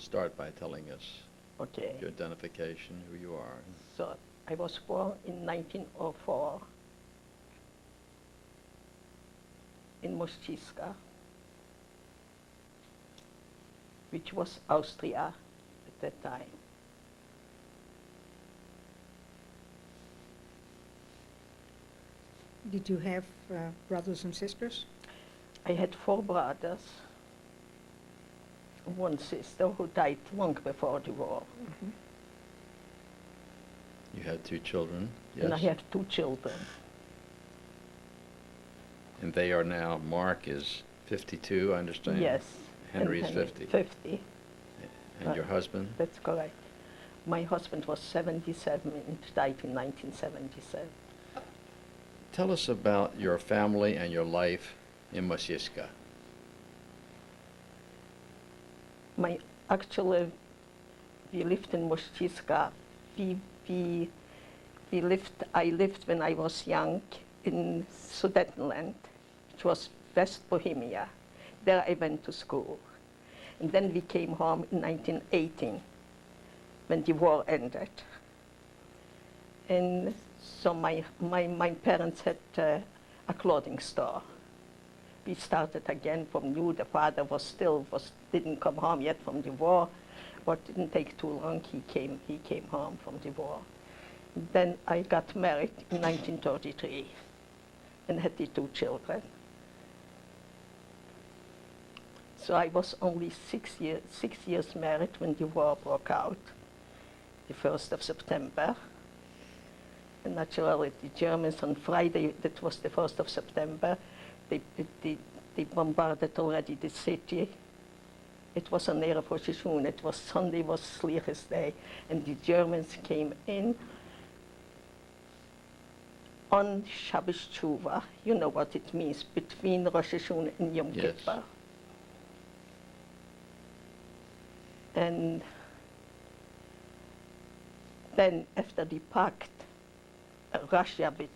start by telling us Okay. your identification, who you are. So I was born in 1904 in Mościska, which was Austria at that time. Did you have brothers and sisters? I had 4 brothers, 1 sister who died long before the war. You had 2 children, yes? And I have 2 children. And they are now, Mark is 52, I understand? Yes. Henry's and 50. 50, And your husband? that's correct. My husband was 77 and died in 1977. Tell us about your family and your life in Mościska. Actually, we lived in Mościska. I lived when I was young in Sudetenland, which was West Bohemia. There I went to school. And then we came home in 1918, when the war ended. And so my parents had a clothing store. We started again from new. The father didn't come home yet from the war, but it didn't take too long. He came home from the war. Then I got married in 1933 and had the 2 children. So I was only 6 years married when the war broke out, the 1st of September. And naturally, the Germans on Friday, that was the 1st of September, they bombarded already the city. It was on Ere Rosh. It was Sunday, was Sliches Day, and the Germans came in on Shabbos Tshuva. You know what it means, between Rosh Hashanah and Yom Yes. Kippur. And then after the pact, Russia with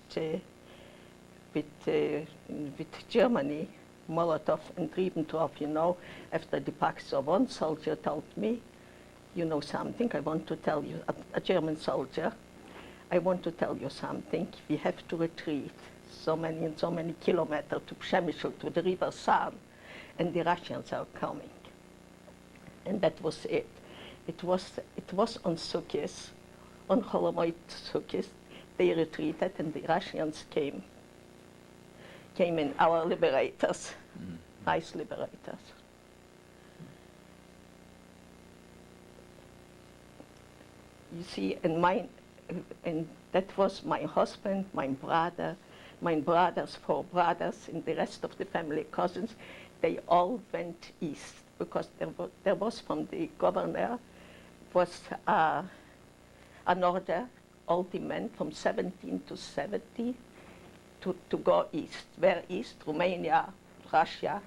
Germany, Molotov and Ribbentrop, you know, after the pact, so one soldier told me, you know something, I want to tell you, a German soldier, I want to tell you something, we have to retreat so many and so many kilometers to Przemysl, to the river San, and the Russians are coming. And that was it. It was on Sukkot, on Holomoid Sukkot, they retreated and the Russians came in, our liberators, nice liberators. You see, and that was my husband, my brother's 4 brothers, and the rest of the family cousins. They all went east because there was from the governor was an order, all the men from 17 to 70 to go east. Where east? Romania, Russia.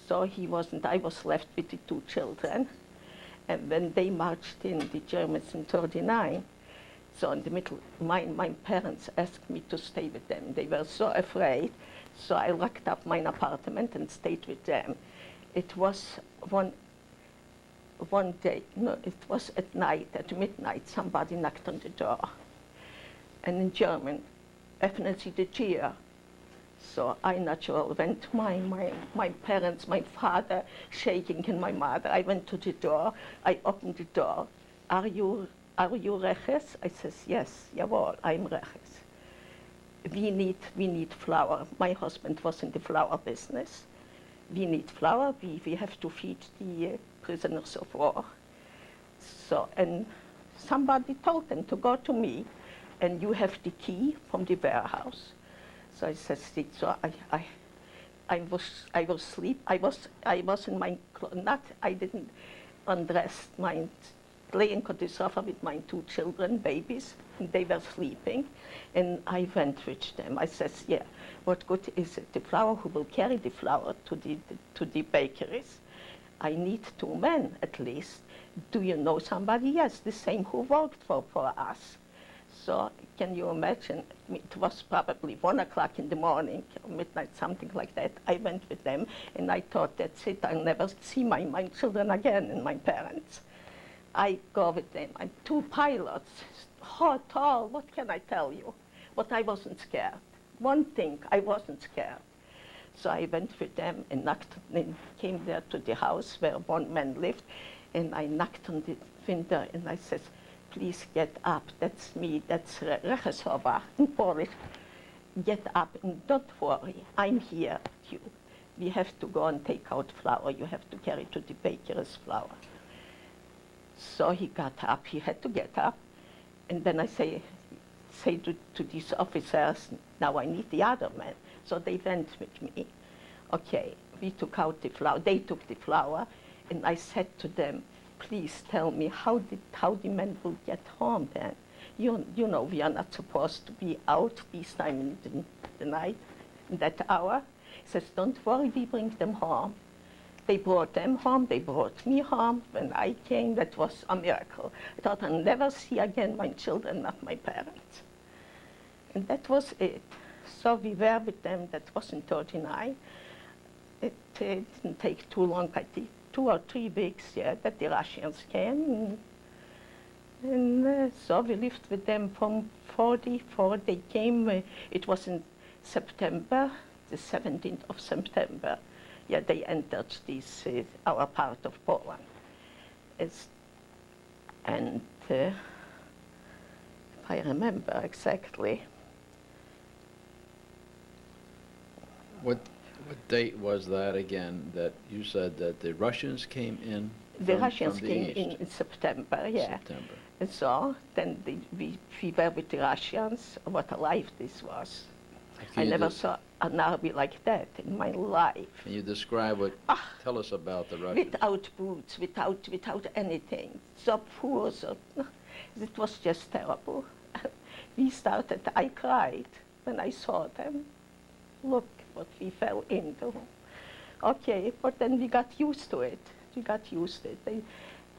So he wasn't. I was left with the 2 children. And when they marched in, the Germans in 39, so in the middle, my parents asked me to stay with them. They were so afraid, so I locked up my apartment and stayed with them. It was one day, no, it was at night, at midnight, somebody knocked on the door. And in German, öffnen Sie die Tür. So I naturally went to my parents, my father shaking and my mother. I went to the door, I opened the door. Are you Reches? I says, yes, jawohl, I'm Reches. We need flour. My husband was in the flour business. We need flour, we have to feed the prisoners of war. So, and somebody told them to go to me, and you have the key from the warehouse. So I said, so I was asleep. I was in my I didn't undress mine, laying on the sofa with my 2 children, babies, and they were sleeping, and I went with them. I said, yeah, what good is it? The flour, who will carry the flour to the bakeries? I need 2 men at least. Do you know somebody? Yes, the same who worked for us. So can you imagine? It was probably 1 o'clock in the morning, or midnight, something like that. I went with them, and I thought, that's it. I'll never see my children again and my parents. I go with them. I'm 2 pilots, tall. What can I tell you? But I wasn't scared. One thing, I wasn't scared. So I went with them and came there to the house where one man lived, and I knocked on the window and I said, please get up. That's me. That's Reches in Polish. Get up and don't worry. I'm here with you. We have to go and take out flour. You have to carry to the baker's flour. So he got up. He had to get up. And then I say to these officers, now I need the other man. So they went with me. Okay, we took out the flour. They took the flour. And I said to them, please tell me how the men will get home then. You know, we are not supposed to be out this time in the night, in that hour. He says, don't worry, we bring them home. They brought them home, they brought me home. When I came, that was a miracle. I thought I'll never see again my children, not my parents. And that was it. So we were with them, that was in 1939. It didn't take too long, I think 2 or 3 weeks, yeah, that the Russians came. And so we lived with them from 1944. They came, it was in September, the 17th of September. Yeah, they entered this, our part of Poland. And if I remember exactly. What date was that again, that you said that the Russians came in? The from Russians the came east? in September, yeah. September. And so then we were with the Russians. What a life this was. Can I you never de- saw an army like that in my life. Can you describe tell us about the Russians? Without boots, without anything. So poor, so it was just terrible. I cried when I saw them. Look what we fell into. Okay, but then we got used to it. We got used to it.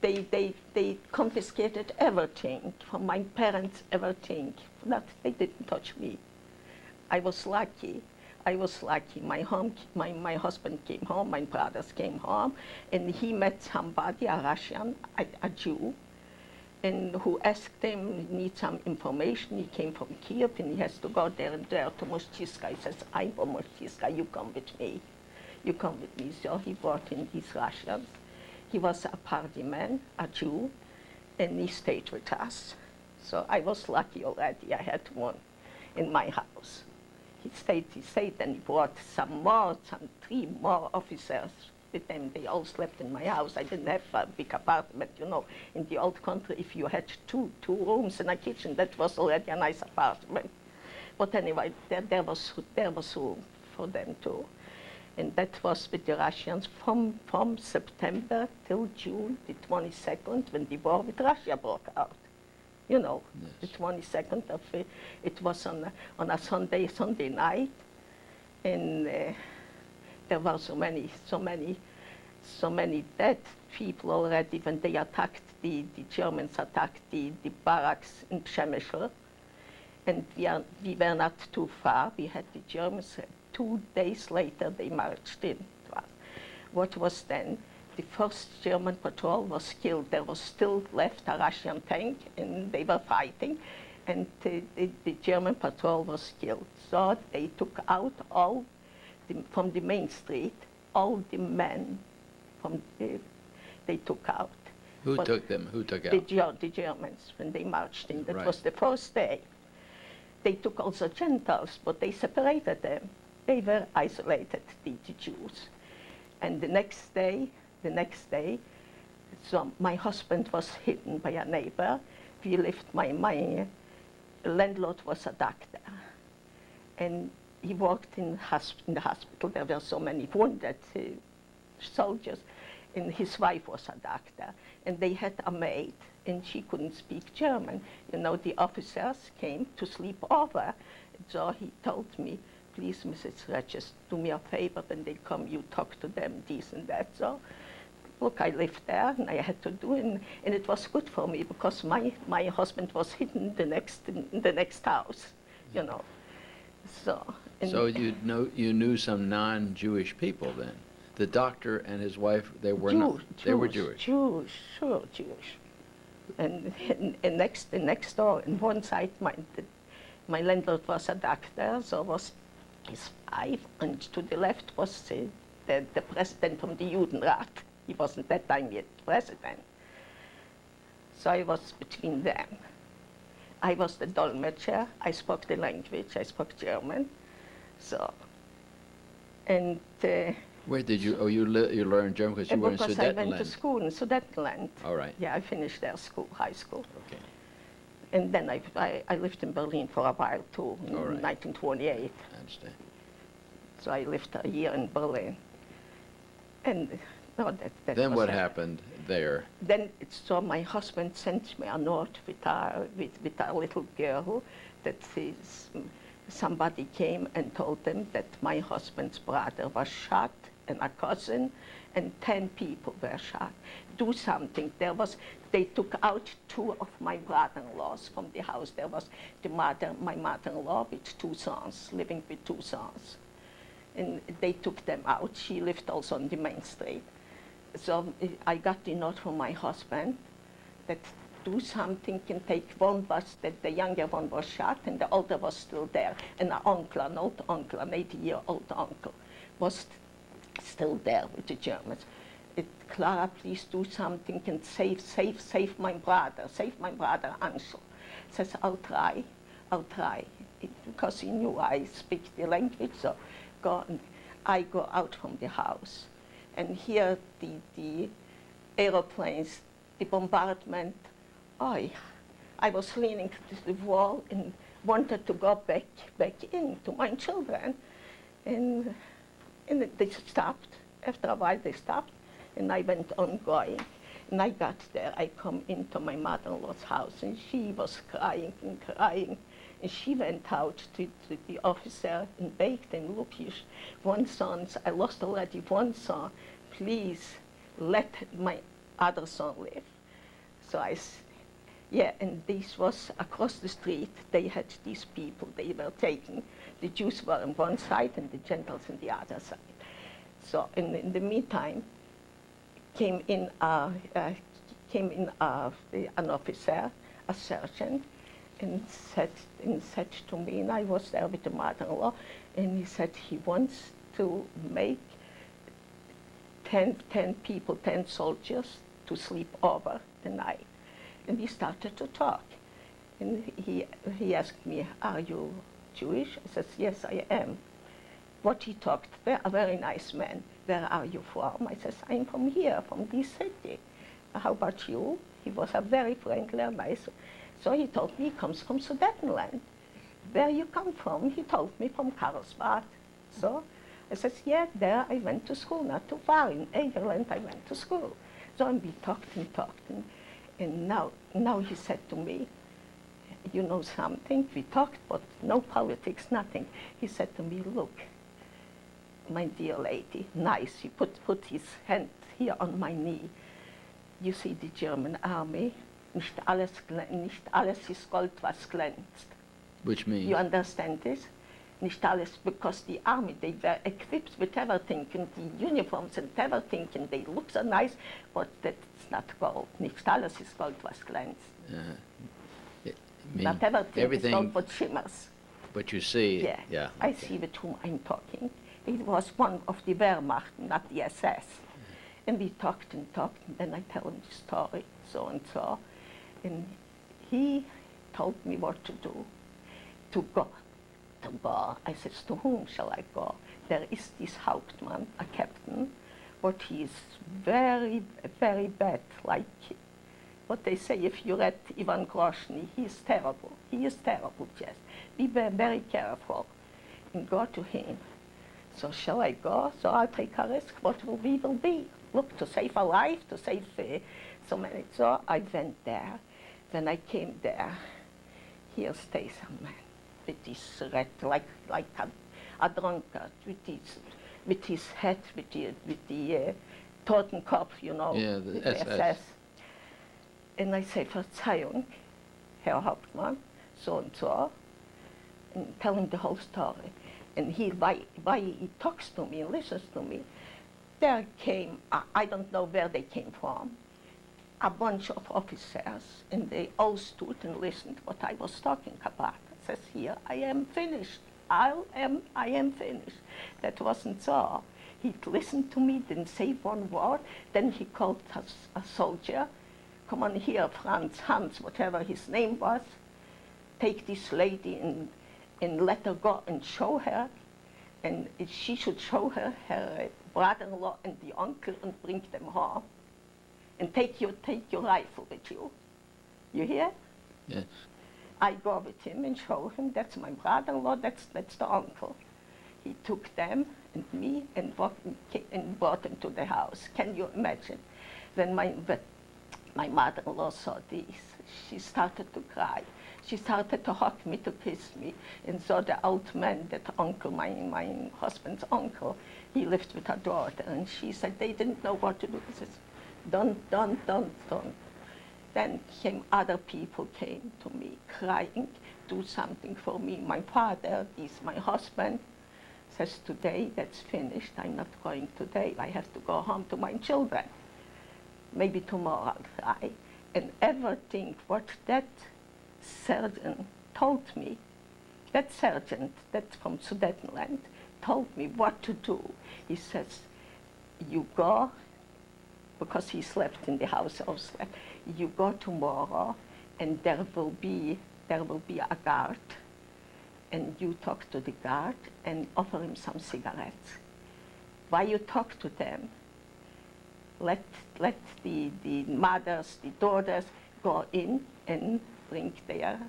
They confiscated everything from my parents, everything. They didn't touch me. I was lucky. My husband came home, my brothers came home, and he met somebody, a Russian, a Jew, and who asked him, need some information. He came from Kiev, and he has to go there and there to Mościska. He says, I'm from Mościska, you come with me. You come with me. So he brought in these Russians. He was a party man, a Jew, and he stayed with us. So I was lucky already. I had one in my house. He stayed, and he brought some 3 more officers with them. They all slept in my house. I didn't have a big apartment, you know. In the old country, if you had two rooms and a kitchen, that was already a nice apartment. But anyway, there was room for them too. And that was with the Russians from September till June the 22nd, when the war with Russia broke out. You know, Yes. the 22nd of it was on a Sunday night, and there were so many dead people already when they attacked the Germans attacked the barracks in Przemysl, and we were not too far. We had the Germans. 2 days later, they marched in to us. What was then? The first German patrol was killed. There was still left a Russian tank, and they were fighting, and the German patrol was killed. So they took out from the main street, all the men they took out. Who But took them? Who took out? The Germans, when they marched in. That Right. was the first day. They took also Gentiles, but they separated them. They were isolated, the Jews. And the next day, so my husband was hidden by a neighbor. We lived, my landlord was a doctor. And he worked in the hospital. There were so many wounded soldiers. And his wife was a doctor. And they had a maid, and she couldn't speak German. You know, the officers came to sleep over. So he told me, please, Mrs. Reches, do me a favor, when they come, you talk to them, this and that. So look, I lived there, and I had to do it, and it was good for me because my husband was hidden in the next house, you know. So. And So you knew some non-Jewish people then? The doctor and his wife, they were not. They were Jewish. Jewish, sure, Jewish. And next door, on one side, my landlord was a doctor, so was his wife, and to the left was the president from the Judenrat. He wasn't that time yet president. So I was between them. I was the dolmetscher. I spoke the language. I spoke German. So, and Where did you? Oh, you learned German because you were in because I went to Sudetenland. school in Sudetenland. All right. Yeah, I finished their school, high school. Okay. And then I lived in Berlin for a while too, in All right. 1928. I understand. So I lived a year in Berlin. And no, that Then was what it. happened there? Then so my husband sent me a note with a little girl that says somebody came and told them that my husband's brother was shot and a cousin and 10 people were shot. Do something. They took out 2 of my brother-in-laws from the house. There was my mother-in-law with 2 sons, living with 2 sons. And they took them out. She lived also on the main street. So I got the note from my husband that do something, can take one was that the younger one was shot and the older was still there. And an old uncle, an 80-year-old uncle, was still there with the Germans. Clara, please do something and save my brother, Ansel. Says, I'll try. Because he knew I speak the language, so I go out from the house and hear the aeroplanes, the bombardment. I was leaning to the wall and wanted to go back in to my children. And they stopped. After a while they stopped, and I went on going. And I got there. I come into my mother-in-law's house, and she was crying and crying. And she went out to the officer and begged him, look, one son, I lost already one son. Please let my other son live. So and this was across the street. They had these people they were taking. The Jews were on one side and the Gentiles on the other side. So in the meantime, came in an officer, a surgeon, and said to me, and I was there with the mother-in-law, and he said he wants to make 10 people, 10 soldiers to sleep over the night. And we started to talk. And he asked me, are you Jewish? I said, yes, I am. What he talked, a very nice man. Where are you from? I said, I'm from here, from this city. How about you? He was a very friendly and nice. So he told me he comes from Sudetenland. Where you come from? He told me from Karlsbad. So I said, yeah, there I went to school, not too far. In Egerland I went to school. So and we talked. And now he said to me, you know something? We talked, but no politics, nothing. He said to me, look, my dear lady, nice. He put his hand here on my knee. You see the German army, nicht alles ist Gold, was glänzt. Which means? You understand this? Nicht alles, because the army, they were equipped with everything, and the uniforms and everything, and they look so nice, but that's not gold. Nicht alles ist Gold, was glänzt. Not everything is gold, but shimmers. But you see, yeah. I see with whom I'm talking. It was one of the Wehrmacht, not the SS. And we talked, and then I tell him the story, so and so. And he told me what to do, to go. I said, to whom shall I go? There is this Hauptmann, a captain, but he is very, very bad, like what they say, if you read Ivan Groshny, he is terrible, yes. Be very careful and go to him. So shall I go? So I'll take a risk. What will be? Look, to save a life, to save so many. So I went there. When I came there, here stays a man with this red, like a drunkard, with his head, with the Totenkopf, you know, Yeah, the with SS. And I say, Verzeihung, Herr Hauptmann, so and so, and tell him the whole story. And why he talks to me and listens to me, there came, I don't know where they came from, a bunch of officers, and they all stood and listened what I was talking about. I says, here, I am finished. I am finished. That wasn't so. He listened to me, didn't say one word. Then he called a soldier. Come on here, Franz, Hans, whatever his name was. Take this lady and let her go and show her. And she should show her brother-in-law and the uncle and bring them home. And take your rifle with you. You hear? Yeah. I go with him and show him, that's my brother-in-law, that's the uncle. He took them and me and brought them to the house. Can you imagine? When my mother-in-law saw this, she started to cry. She started to hug me, to kiss me. And so the old man, that uncle, my husband's uncle, he lived with her daughter. And she said they didn't know what to do. He says, don't. Then other people came to me crying, do something for me. My father, my husband, says today that's finished. I'm not going today. I have to go home to my children. Maybe tomorrow I'll try. And everything what that surgeon told me, that sergeant that's from Sudetenland, told me what to do. He says, you go, because he slept in the house also, you go tomorrow and there will be a guard, and you talk to the guard and offer him some cigarettes. While you talk to them, let the mothers, the daughters go in and bring their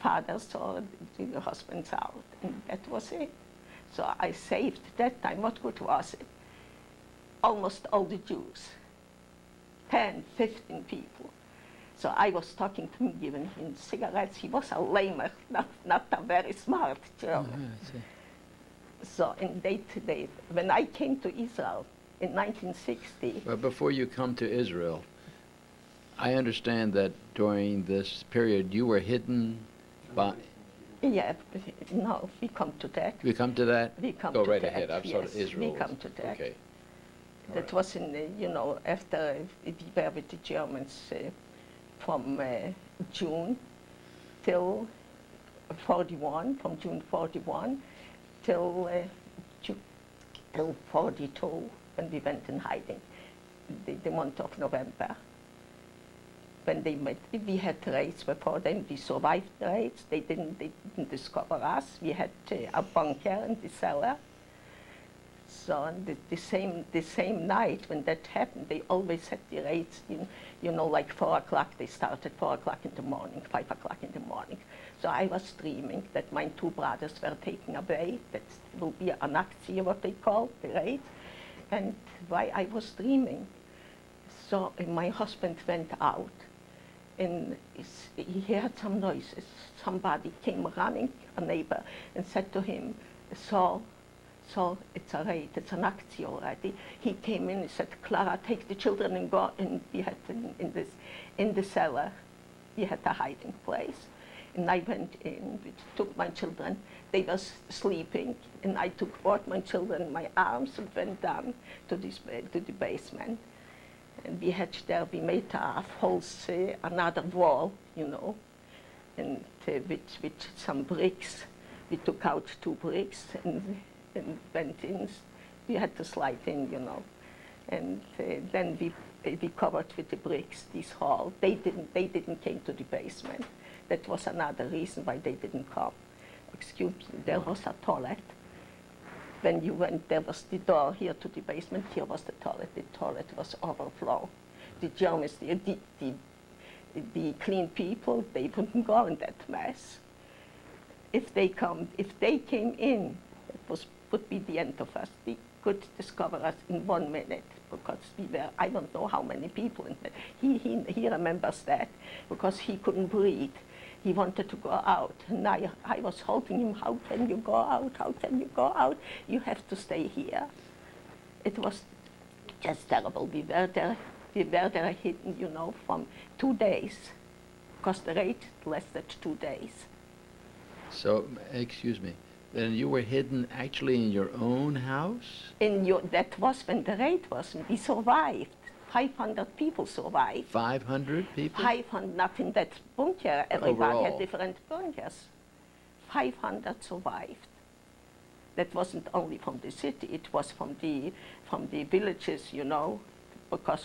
fathers or the husbands out. And that was it. So I saved that time. What good was it? Almost all the Jews, 10, 15 people. So I was talking to him, giving him cigarettes. He was a lamer, not a very smart German. I see. So when I came to Israel in 1960, But before you come to Israel, I understand that during this period you were hidden by... yeah, no, we come to that. We come to that? We come Go to right that, ahead. I'm sorry, yes, Israel. we come to that. Okay. All That right. was in, after we were with the Germans from June till 41, from June 41 till 42, when we went in hiding, the month of November. When they met, we had raids before them. We survived the raids. They didn't discover us. We had a bunker in the cellar. So the same night when that happened, they always had the raids, like 4 o'clock, they started 4 o'clock in the morning, 5 o'clock in the morning. So I was dreaming that my 2 brothers were taken away. That will be an Aktie, what they call the raid. And why I was dreaming. So my husband went out and he heard some noises. Somebody came running, a neighbor, and said to him, So it's a raid, it's an Aktie already. He came in and said, Clara, take the children and go. And we had in the cellar, we had a hiding place. And I went in, took my children. They were sleeping, and I took both my children in my arms and went down to the basement. And we made a false, another wall, and with some bricks. We took out 2 bricks and went in. We had to slide in, And then we covered with the bricks this hall. They didn't came to the basement. That was another reason why they didn't come. Excuse me, there was a toilet. When you went, there was the door here to the basement. Here was the toilet. The toilet was overflow. The Germans, the clean people, they wouldn't go in that mess. If they came in, it would be the end of us. They could discover us in 1 minute because we were, I don't know how many people in there. He remembers that because he couldn't breathe. He wanted to go out, and I was holding him, how can you go out, how can you go out? You have to stay here. It was Just terrible. We were there hidden, from 2 days, because the raid lasted 2 days. So, excuse me, then you were hidden actually in your own house? That was when the raid was. We survived. 500 people survived. 500 people? 500, not in that bunker. Everybody Overall. had different bunkers. 500 survived. That wasn't only from the city, it was from the villages, because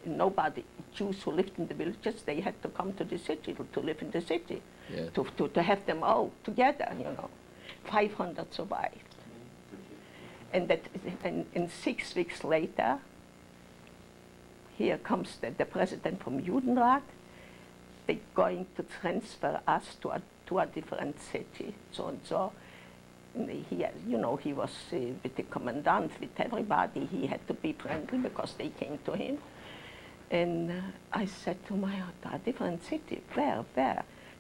nobody, Jews who lived in the villages, they had to come to the city to live in the city, Yes. to have them all together, 500 survived. And 6 weeks later, here comes the president from Judenrat. They're going to transfer us to a different city, so and so. And he was with the commandant, with everybody. He had to be friendly because they came to him. And I said to my a different city. Where?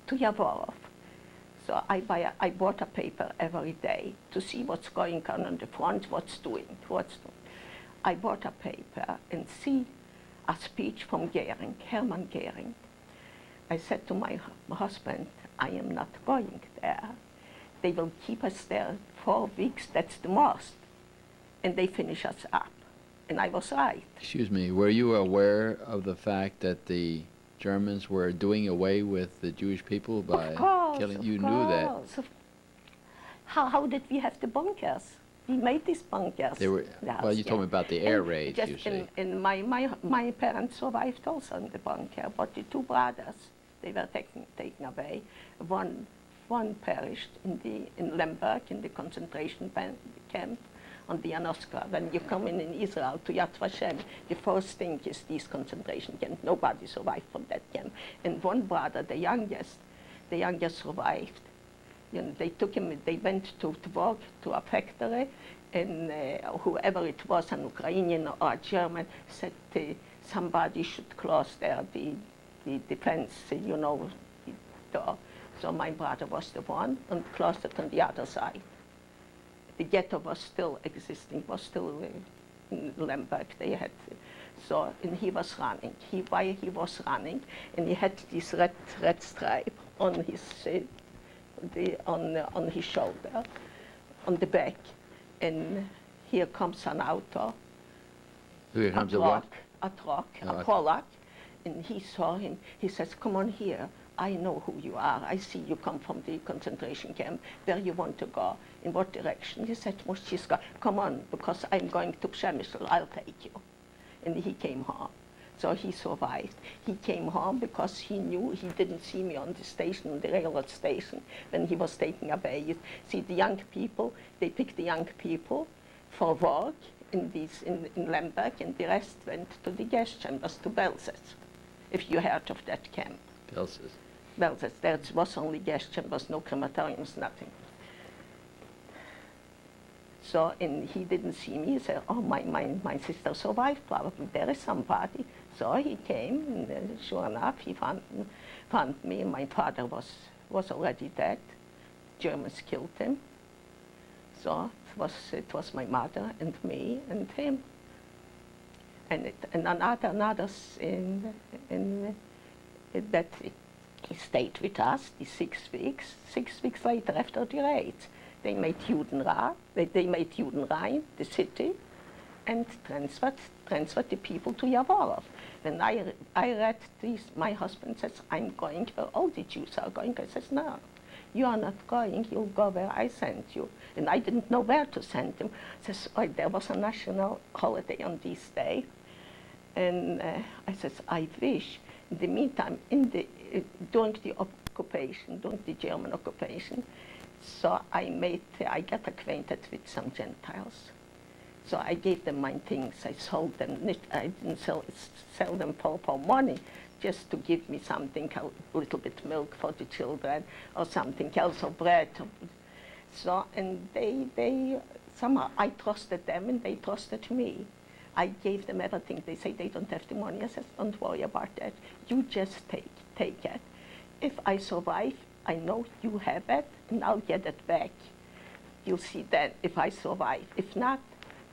To Yavorov. So I bought a paper every day to see what's going on the front, what's doing. I bought a paper and see a speech from Goering, Hermann Goering. I said to my husband, I am not going there. They will keep us there 4 weeks, that's the most. And they finish us up. And I was right. Excuse me, were you aware of the fact that the Germans were doing away with the Jewish people by killing? You knew that. How did we have the bunkers? We made these bunkers. They were, well, you told me about the air raids, you see. And my parents survived also in the bunker, but the 2 brothers, they were taken away. One perished in Lemberg, in the concentration camp on the Anoska. When you come in Israel to Yad Vashem, the first thing is these concentration camps. Nobody survived from that camp. And one brother, the youngest survived. They took him, they went to work to a factory, and whoever it was, an Ukrainian or a German, said somebody should close there the defense, door. So my brother was the one and closed it on the other side. The ghetto was still existing, was still in Lemberg. They had, and he was running. While he was running, and he had this red stripe on his on his shoulder, on the back, and here comes an auto. Here comes a what? A truck, Oh, a Polak, and he saw him. He says, "Come on here. I know who you are. I see you come from the concentration camp. Where you want to go? In what direction?" He said, "Moschiska, come on, because I'm going to Przemysl. I'll take you." And he came home. So he survived. He came home because he knew he didn't see me on the station, on the railroad station, when he was taken away. You see, the young people, they picked the young people for work in Lemberg, and the rest went to the gas chambers, to Belzec, if you heard of that camp. Belzec. Belzec, there was only gas chambers, no crematoriums, nothing. So, and he didn't see me. He said, "Oh, my sister survived, probably there is somebody." So he came, and sure enough, he found me. My father was already dead. Germans killed him. So it was my mother and me and him. And others that he stayed with us the 6 weeks. 6 weeks later, after the raids, they made Judenrat, they made Judenrhein, the city, and transferred the people to Yavorov. When I read this, my husband says, "I'm going where all the Jews are going." I says, "No, you are not going, you'll go where I sent you." And I didn't know where to send him. Says, "Oh, there was a national holiday on this day." And I says, "I wish." In the meantime, during the occupation, during the German occupation, so I got acquainted with some Gentiles. So I gave them my things. I sold them. I didn't sell them for money, just to give me something, a little bit milk for the children, or something else, or bread. So, and they somehow, I trusted them and they trusted me. I gave them everything. They say they don't have the money. I said, "Don't worry about that. You just take it. If I survive, I know you have it, and I'll get it back. You'll see then if I survive. If not,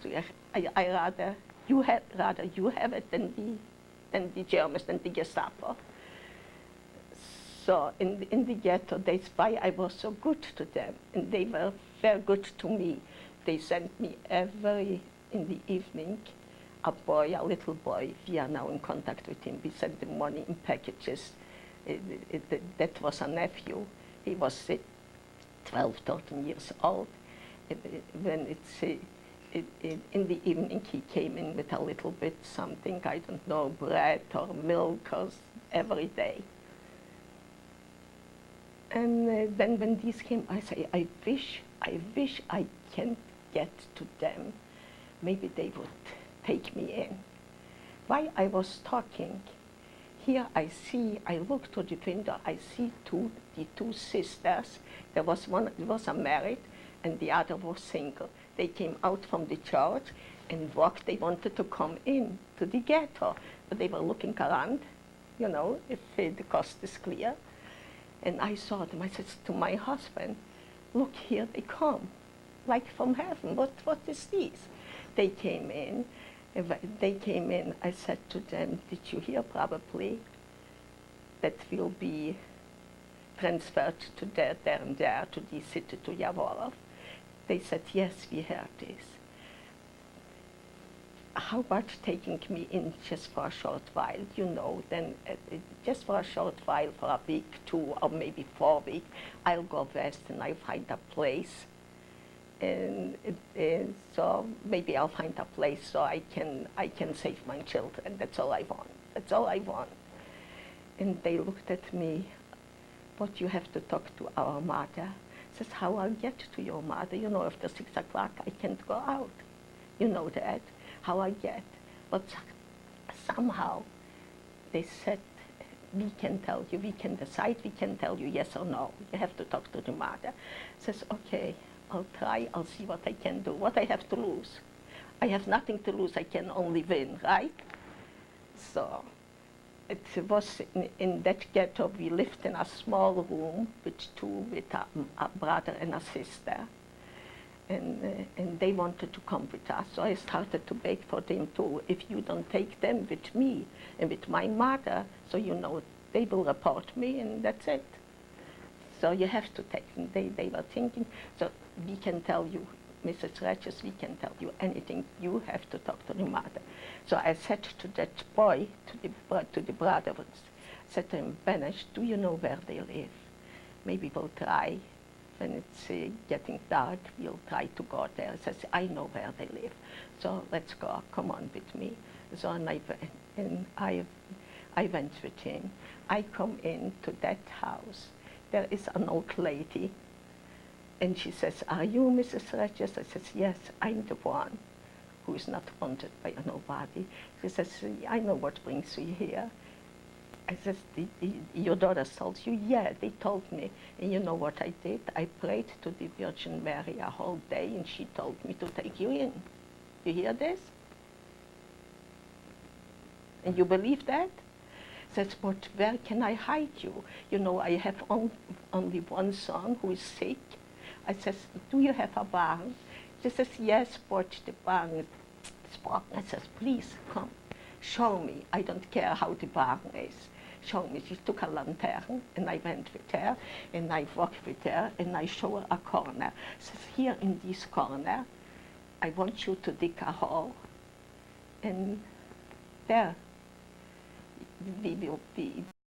so I rather You had rather you have it than the Germans, than the Gestapo. So in the ghetto, that's why I was so good to them, and they were very good to me. They sent me in the evening, a little boy. We are now in contact with him. We sent the money in packages. That was a nephew. He was 12, 13 years old. When in the evening, he came in with a little bit something, I don't know, bread or milk or every day. And then when these came, I say, I wish I can get to them. Maybe they would take me in. While I was talking, here I look to the window, I see the two sisters. There was one, was a married, and the other was single. They came out from the church and walked. They wanted to come in to the ghetto, but they were looking around, if the coast is clear. And I saw them. I said to my husband, look, here they come, like from heaven. What is this? They came in. I said to them, did you hear probably that will be transferred to there and there, to the city, to Yavorov? They said, yes, we heard this. How about taking me in just for a short while, then just for a short while, for a week, 2 or maybe 4 weeks, I'll go west and I'll find a place. And so maybe I'll find a place so I can save my children. That's all I want. That's all I want. And they looked at me, but you have to talk to our mother. Says, how I'll get to your mother? After 6 o'clock, I can't go out. You know that. How I get. But somehow they said, we can tell you, we can decide, we can tell you yes or no. You have to talk to the mother. Says, okay, I'll try, I'll see what I can do. What I have to lose? I have nothing to lose, I can only win, right? So it was in that ghetto, we lived in a small room with a brother and a sister. And they wanted to come with us. So I started to beg for them too. If you don't take them with me and with my mother, so they will report me and that's it. So you have to take them. They were thinking, so we can tell you, Mrs. Reches, we can tell you anything. You have to talk to the mother. So I said to that boy, to the brother, said to him, Benesh, do you know where they live? Maybe we'll try. When it's getting dark, we'll try to go there. He says, I know where they live. So let's go, come on with me. So I went with him. I come into that house. There is an old lady. And she says, are you Mrs. Reches? I says, yes, I'm the one who is not wanted by nobody. She says, I know what brings you here. I says, your daughter told you? Yeah, they told me. And you know what I did? I prayed to the Virgin Mary a whole day, and she told me to take you in. You hear this? And you believe that? Says, but where can I hide you? I have only one son who is sick. I says, do you have a barn? She says, yes, but the barn is broken. I says, please, come, show me. I don't care how the barn is. Show me. She took a lantern, and I went with her, and I walked with her, and I show her a corner. Says, here in this corner, I want you to dig a hole, and there we will be.